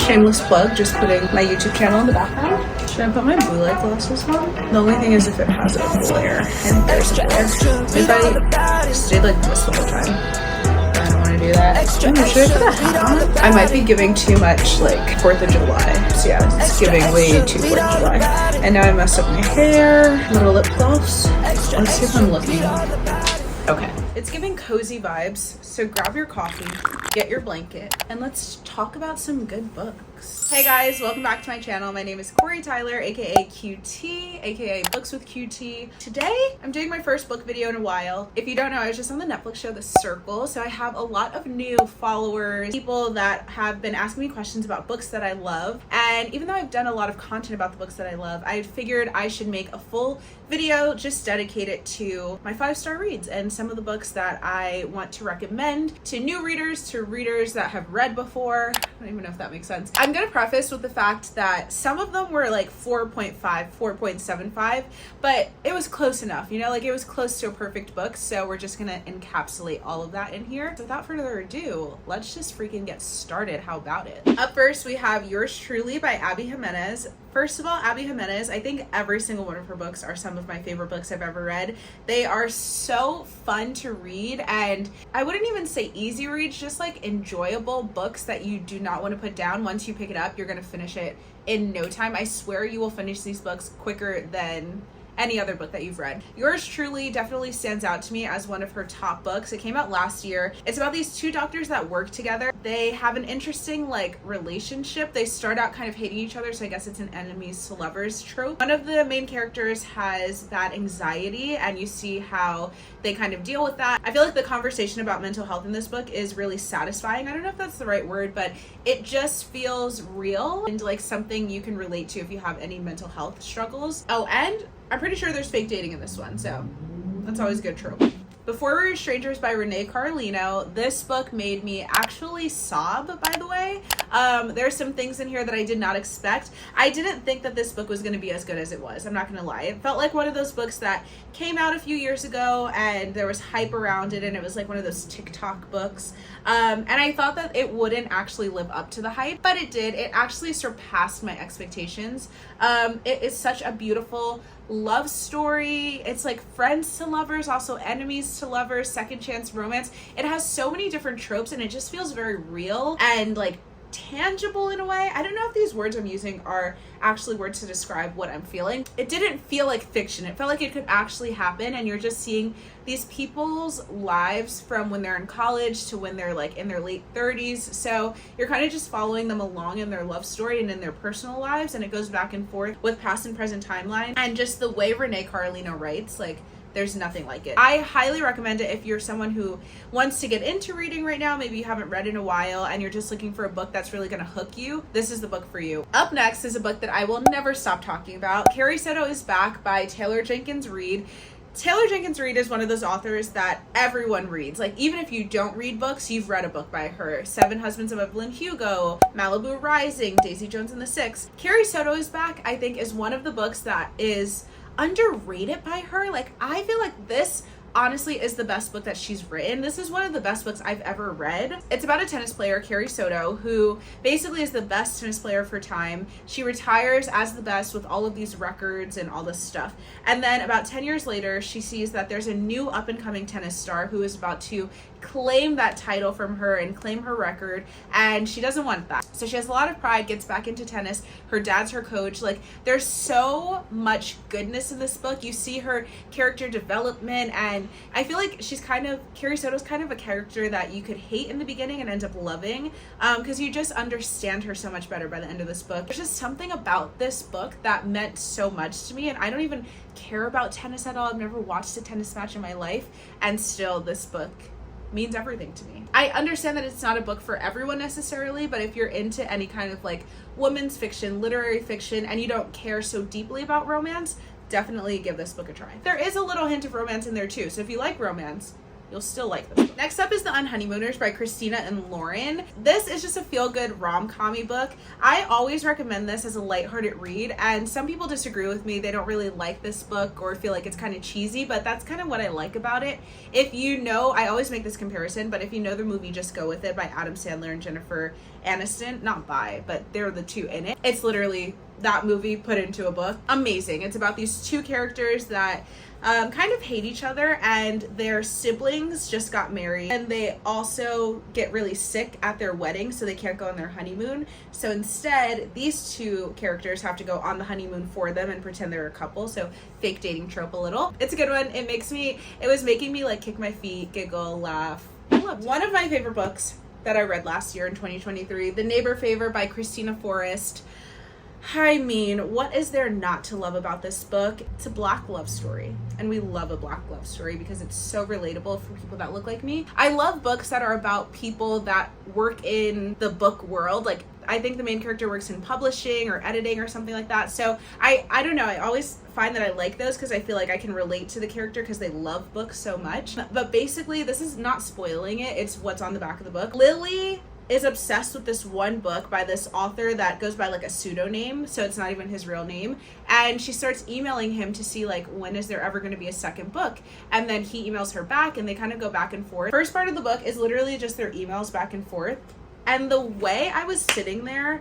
Shameless plug, just putting my YouTube channel in the background. Should I put my blue light glasses on? The only thing is if it has a glare. And there's a glare. If I stayed like this the whole time. I don't want to do that. Should I put a hat on? I might be giving too much like 4th of July. So yeah, it's giving way too 4th of July. And now I messed up my hair, little lip gloss. Let's see if I'm looking. Okay. It's giving cozy vibes, so grab your coffee, get your blanket, and let's talk about some good books. Hey guys, welcome back to my channel. My name is Quori-Tyler, aka QT, aka Books with QT. Today, I'm doing my first book video in a while. If you don't know, I was just on the Netflix show The Circle, so I have a lot of new followers, people that have been asking me questions about books that I love. And even though I've done a lot of content about the books that I love, I figured I should make a full video just dedicated to my 5-star reads and some of the books that I want to recommend to new readers, to readers that have read before. I don't even know if that makes sense. I'm gonna preface with the fact that some of them were like 4.5, 4.75, but it was close enough, you know, like it was close to a perfect book. So we're just gonna encapsulate all of that in here. So without further ado, let's just freaking get started. How about it? Up first, we have Yours Truly by Abby Jimenez. First of all, Abby Jimenez, I think every single one of her books are some of my favorite books I've ever read. They are so fun to read, and I wouldn't even say easy reads, just like enjoyable books that you do not want to put down. Once you pick it up, you're going to finish it in no time. I swear you will finish these books quicker than any other book that you've read. Yours Truly definitely stands out to me as one of her top books. It came out last year. It's about these two doctors that work together. They have an interesting like relationship. They start out kind of hating each other, so I guess it's an enemies to lovers trope. One of the main characters has bad anxiety, and you see how they kind of deal with that. I feel like the conversation about mental health in this book is really satisfying. I don't know if that's the right word, but it just feels real and like something you can relate to if you have any mental health struggles. Oh, and I'm pretty sure there's fake dating in this one, so that's always a good trope. Before We Were Strangers by Renee Carlino, this book made me actually sob, by the way. There's some things in here that I did not expect. I didn't think that this book was going to be as good as it was. I'm not going to lie. It felt like one of those books that came out a few years ago and there was hype around it, and it was like one of those TikTok books. And I thought that it wouldn't actually live up to the hype, but it did. It actually surpassed my expectations. It is such a beautiful love story. It's like friends to lovers, also enemies to lovers, second chance romance. It has so many different tropes, and it just feels very real and like tangible in a way. I don't know if these words I'm using are actually words to describe what I'm feeling. It didn't feel like fiction. It felt like it could actually happen, and you're just seeing these people's lives from when they're in college to when they're like in their late 30s. So you're kind of just following them along in their love story and in their personal lives, and it goes back and forth with past and present timeline. And just the way Renee Carlino writes, like, there's nothing like it. I highly recommend it if you're someone who wants to get into reading right now. Maybe you haven't read in a while and you're just looking for a book that's really going to hook you. This is the book for you. Up next is a book that I will never stop talking about. Carrie Soto is Back by Taylor Jenkins Reid. Taylor Jenkins Reid is one of those authors that everyone reads. Like, even if you don't read books, you've read a book by her. Seven Husbands of Evelyn Hugo, Malibu Rising, Daisy Jones and the Six. Carrie Soto is Back, I think, is one of the books that is underrated by her. Like, I feel like this honestly is the best book that she's written. This is one of the best books I've ever read. It's about a tennis player, Carrie Soto, who basically is the best tennis player of her time. She retires as the best with all of these records and all this stuff. And then about 10 years later, she sees that there's a new up-and-coming tennis star who is about to claim that title from her and claim her record, and she doesn't want that. So she has a lot of pride, gets back into tennis. Her dad's her coach. Like, there's so much goodness in this book. You see her character development, and I feel like Carrie Soto's kind of a character that you could hate in the beginning and end up loving, because you just understand her so much better by the end of this book. There's just something about this book that meant so much to me, and I don't even care about tennis at all. I've never watched a tennis match in my life, and still this book means everything to me. I understand that it's not a book for everyone necessarily, but if you're into any kind of like women's fiction, literary fiction, and you don't care so deeply about romance, definitely give this book a try. There is a little hint of romance in there too, so if you like romance, you'll still like this book. Next up is The Unhoneymooners by Christina and Lauren. This is just a feel-good rom-com-y book. I always recommend this as a lighthearted read, and some people disagree with me. They don't really like this book or feel like it's kind of cheesy, but that's kind of what I like about it. If you know, I always make this comparison, but if you know the movie Just Go With It by Adam Sandler and Jennifer Aniston, not by, but they're the two in it. It's literally that movie put into a book. Amazing. It's about these two characters that kind of hate each other, and their siblings just got married, and they also get really sick at their wedding, so they can't go on their honeymoon. So instead, these two characters have to go on the honeymoon for them and pretend they're a couple. So fake dating trope a little. It's a good one. It was making me like kick my feet, giggle, laugh. I loved it. One of my favorite books that I read last year in 2023, The Neighbor Favor by Christina Forrest. I mean, what is there not to love about this book? It's a Black love story, and we love a Black love story because it's so relatable for people that look like me. I love books that are about people that work in the book world. Like, I think the main character works in publishing or editing or something like that. So I don't know. I always find that I like those because I feel like I can relate to the character because they love books so much. But basically, this is not spoiling it. It's what's on the back of the book. Lily is obsessed with this one book by this author that goes by like a pseudonym, so it's not even his real name, and she starts emailing him to see like when is there ever going to be a second book, and then he emails her back, and they kind of go back and forth. First part of the book is literally just their emails back and forth, and the way I was sitting there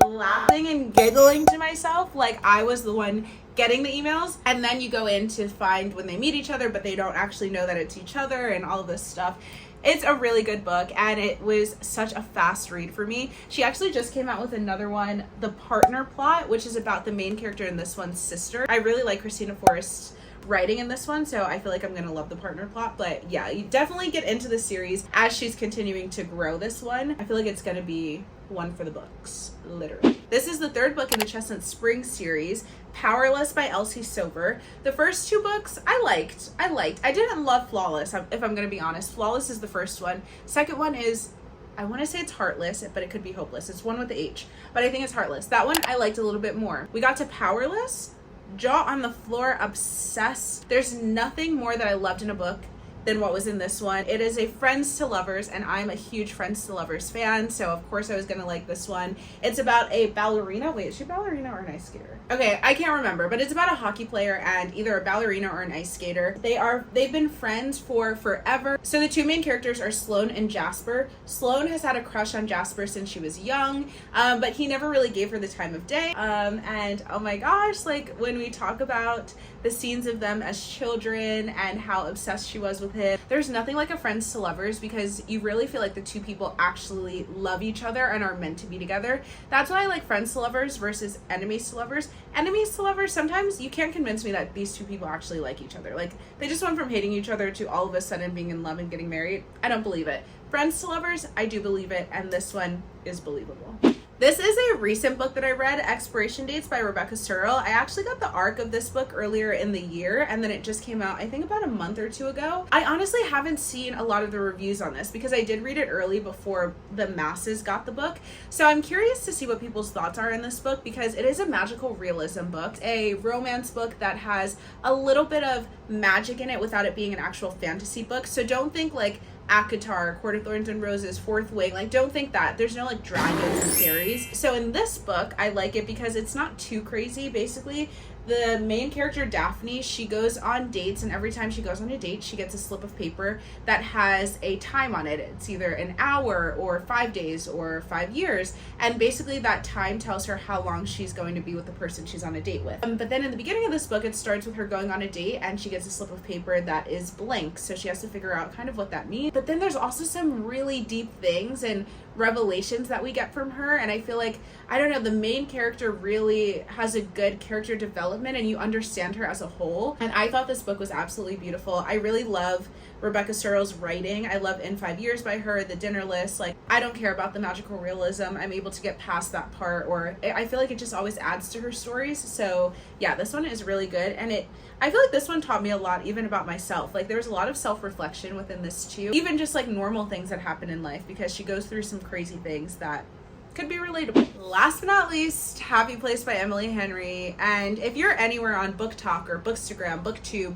laughing and giggling to myself like I was the one getting the emails, and then you go in to find when they meet each other, but they don't actually know that it's each other and all of this stuff. It's a really good book, and it was such a fast read for me. She actually just came out with another one, The Partner Plot, which is about the main character in this one's sister. I really like Christina Forrest's writing in this one, so I feel like I'm gonna love The Partner Plot. But yeah, you definitely get into the series as she's continuing to grow this one. I feel like it's gonna be one for the books, literally. This is the third book in the Chestnut Spring series, Powerless by Elsie Silver. The first two books I liked. I didn't love Flawless, if I'm gonna be honest. Flawless is the first one. Second one is, I want to say it's Heartless, but it could be Hopeless. It's one with the H, but I think it's Heartless. That one I liked a little bit more. We got to Powerless, jaw on the floor, obsessed. There's nothing more that I loved in a book than what was in this one. It is a Friends to Lovers, and I'm a huge Friends to Lovers fan, so of course I was gonna like this one. It's about a ballerina. Wait, is she a ballerina or an ice skater? Okay, I can't remember, but it's about a hockey player and either a ballerina or an ice skater. They've been friends for forever. So the two main characters are Sloane and Jasper. Sloane has had a crush on Jasper since she was young, but he never really gave her the time of day. And oh my gosh, like when we talk about the scenes of them as children and how obsessed she was with him, there's nothing like a Friends to Lovers because you really feel like the two people actually love each other and are meant to be together. That's why I like Friends to Lovers versus Enemies to Lovers. Enemies to Lovers, sometimes you can't convince me that these two people actually like each other. Like, they just went from hating each other to all of a sudden being in love and getting married. I don't believe it. Friends to Lovers, I do believe it, and this one is believable. This is a recent book that I read, Expiration Dates by Rebecca Searle. I actually got the arc of this book earlier in the year, and then it just came out, I think about a month or two ago. I honestly haven't seen a lot of the reviews on this because I did read it early before the masses got the book. So I'm curious to see what people's thoughts are in this book because it is a magical realism book, a romance book that has a little bit of magic in it without it being an actual fantasy book. So don't think like ACOTAR, Court of Thorns and Roses, Fourth Wing. Like, don't think that. There's no, like, dragons and fairies. So in this book, I like it because it's not too crazy. Basically, the main character, Daphne, she goes on dates, and every time she goes on a date, she gets a slip of paper that has a time on it. It's either an hour or 5 days or 5 years, and basically that time tells her how long she's going to be with the person she's on a date with. But then in the beginning of this book, it starts with her going on a date, and she gets a slip of paper that is blank, so she has to figure out kind of what that means. But then there's also some really deep things and revelations that we get from her, and I feel like, I don't know, the main character really has a good character development and you understand her as a whole, and I thought this book was absolutely beautiful. I really love Rebecca Searle's writing. I love In 5 Years by her, The Dinner List. Like, I don't care about the magical realism. I'm able to get past that part, or I feel like it just always adds to her stories. So yeah, this one is really good, and I feel like this one taught me a lot even about myself. Like, there's a lot of self-reflection within this too, even just like normal things that happen in life, because she goes through some crazy things that could be relatable. Last but not least, Happy Place by Emily Henry. And if you're anywhere on Book Talk or Bookstagram, BookTube,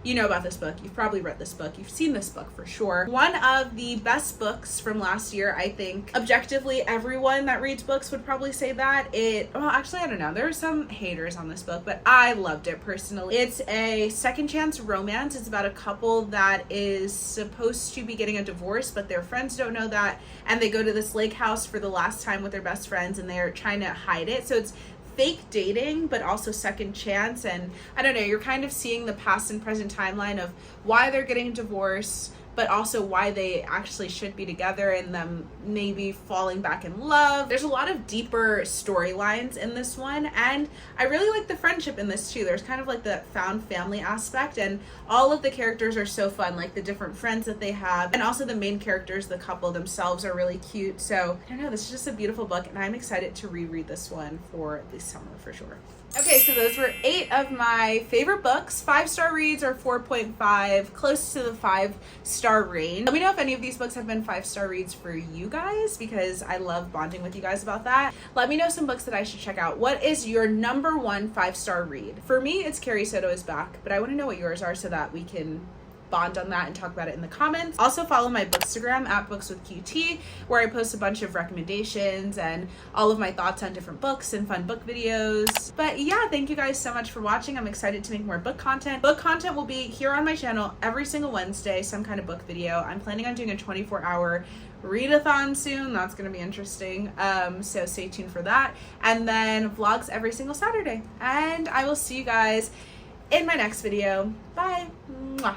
you know about this book. You've probably read this book. You've seen this book for sure. One of the best books from last year, I think. Objectively, everyone that reads books would probably say that. Well, actually, I don't know. There are some haters on this book, but I loved it personally. It's a second chance romance. It's about a couple that is supposed to be getting a divorce, but their friends don't know that, and they go to this lake house for the last time with their best friends, and they're trying to hide it. So it's fake dating, but also second chance. And I don't know, you're kind of seeing the past and present timeline of why they're getting divorced, but also why they actually should be together, and them maybe falling back in love. There's a lot of deeper storylines in this one, and I really like the friendship in this too. There's kind of like the found family aspect, and all of the characters are so fun, like the different friends that they have, and also the main characters, the couple themselves, are really cute. So I don't know, this is just a beautiful book, and I'm excited to reread this one for the summer for sure. Okay, so those were 8 of my favorite books. 5-star reads are 4.5, close to the 5-star range. Let me know if any of these books have been 5-star reads for you guys, because I love bonding with you guys about that. Let me know some books that I should check out. What is your number 1 5-star read? For me, it's Carrie Soto is Back, but I want to know what yours are so that we can bond on that and talk about it in the comments. Also follow my bookstagram at bookswithqt, where I post a bunch of recommendations and all of my thoughts on different books and fun book videos. But yeah, thank you guys so much for watching. I'm excited to make more book content. Book content will be here on my channel every single Wednesday, some kind of book video. I'm planning on doing a 24-hour readathon soon. That's going to be interesting. So stay tuned for that. And then vlogs every single Saturday. And I will see you guys in my next video. Bye. Mwah.